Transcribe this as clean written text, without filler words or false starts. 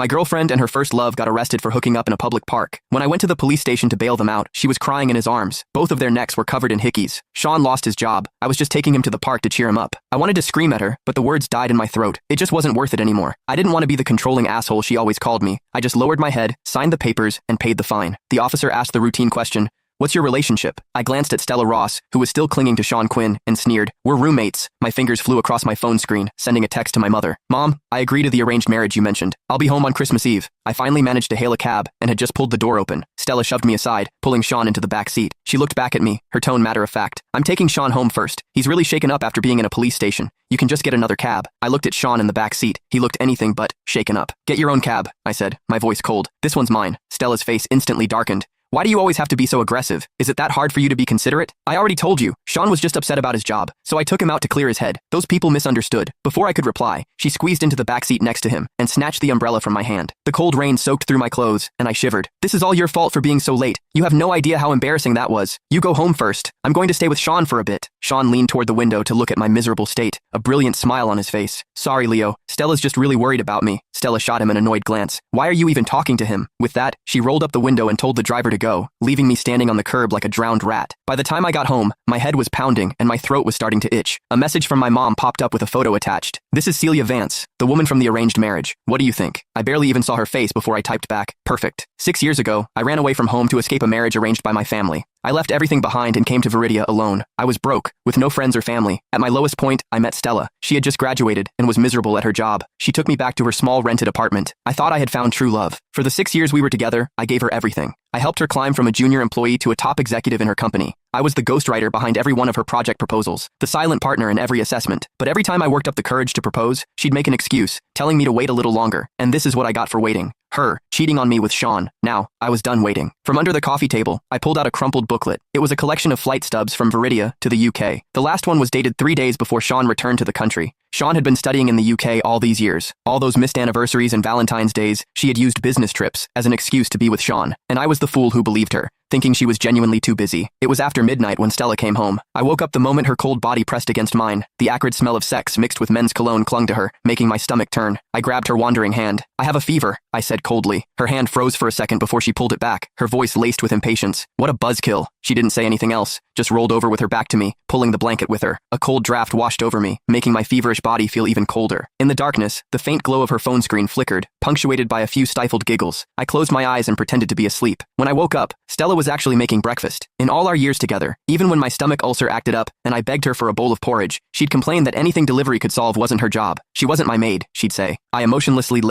My girlfriend and her first love got arrested for hooking up in a public park. When I went to the police station to bail them out, she was crying in his arms. Both of their necks were covered in hickeys. Sean lost his job. I was just taking him to the park to cheer him up. I wanted to scream at her, but the words died in my throat. It just wasn't worth it anymore. I didn't want to be the controlling asshole she always called me. I just lowered my head, signed the papers, and paid the fine. The officer asked the routine question, "What's your relationship?" I glanced at Stella Ross, who was still clinging to Sean Quinn, and sneered, "We're roommates." My fingers flew across my phone screen, sending a text to my mother. "Mom, I agree to the arranged marriage you mentioned. I'll be home on Christmas Eve." I finally managed to hail a cab and had just pulled the door open. Stella shoved me aside, pulling Sean into the back seat. She looked back at me, her tone matter-of-fact. "I'm taking Sean home first. He's really shaken up after being in a police station. You can just get another cab." I looked at Sean in the back seat. He looked anything but shaken up. "Get your own cab," I said, my voice cold. "This one's mine." Stella's face instantly darkened. "Why do you always have to be so aggressive? Is it that hard for you to be considerate?" "I already told you." Sean was just upset about his job, so I took him out to clear his head. Those people misunderstood. Before I could reply, she squeezed into the backseat next to him and snatched the umbrella from my hand. The cold rain soaked through my clothes, and I shivered. "This is all your fault for being so late. You have no idea how embarrassing that was. You go home first. I'm going to stay with Sean for a bit." Sean leaned toward the window to look at my miserable state, a brilliant smile on his face. "Sorry, Leo. Stella's just really worried about me." Stella shot him an annoyed glance. "Why are you even talking to him?" With that, she rolled up the window and told the driver to go, leaving me standing on the curb like a drowned rat. By the time I got home, my head was pounding and my throat was starting to itch. A message from my mom popped up with a photo attached. "This is Celia Vance, the woman from the arranged marriage. What do you think?" I barely even saw her face before I typed back, "Perfect." 6 years ago, I ran away from home to escape a marriage arranged by my family. I left everything behind and came to Viridia alone. I was broke, with no friends or family. At my lowest point, I met Stella. She had just graduated and was miserable at her job. She took me back to her small rented apartment. I thought I had found true love. For the 6 years we were together, I gave her everything. I helped her climb from a junior employee to a top executive in her company. I was the ghostwriter behind every one of her project proposals, the silent partner in every assessment. But every time I worked up the courage to propose, she'd make an excuse, telling me to wait a little longer. And this is what I got for waiting. Her, cheating on me with Sean. Now, I was done waiting. From under the coffee table, I pulled out a crumpled booklet. It was a collection of flight stubs from Viridia to the UK. The last one was dated 3 days before Sean returned to the country. Sean had been studying in the UK all these years. All those missed anniversaries and Valentine's days, she had used business trips as an excuse to be with Sean. And I was the fool who believed her, thinking she was genuinely too busy. It was after midnight when Stella came home. I woke up the moment her cold body pressed against mine. The acrid smell of sex mixed with men's cologne clung to her, making my stomach turn. I grabbed her wandering hand. "I have a fever," I said coldly. Her hand froze for a second before she pulled it back, her voice laced with impatience. "What a buzzkill." She didn't say anything else, just rolled over with her back to me, pulling the blanket with her. A cold draft washed over me, making my feverish body feel even colder. In the darkness, the faint glow of her phone screen flickered, punctuated by a few stifled giggles. I closed my eyes and pretended to be asleep. When I woke up, Stella was actually making breakfast. In all our years together, even when my stomach ulcer acted up and I begged her for a bowl of porridge, she'd complain that anything delivery could solve wasn't her job. She wasn't my maid, she'd say. I emotionlessly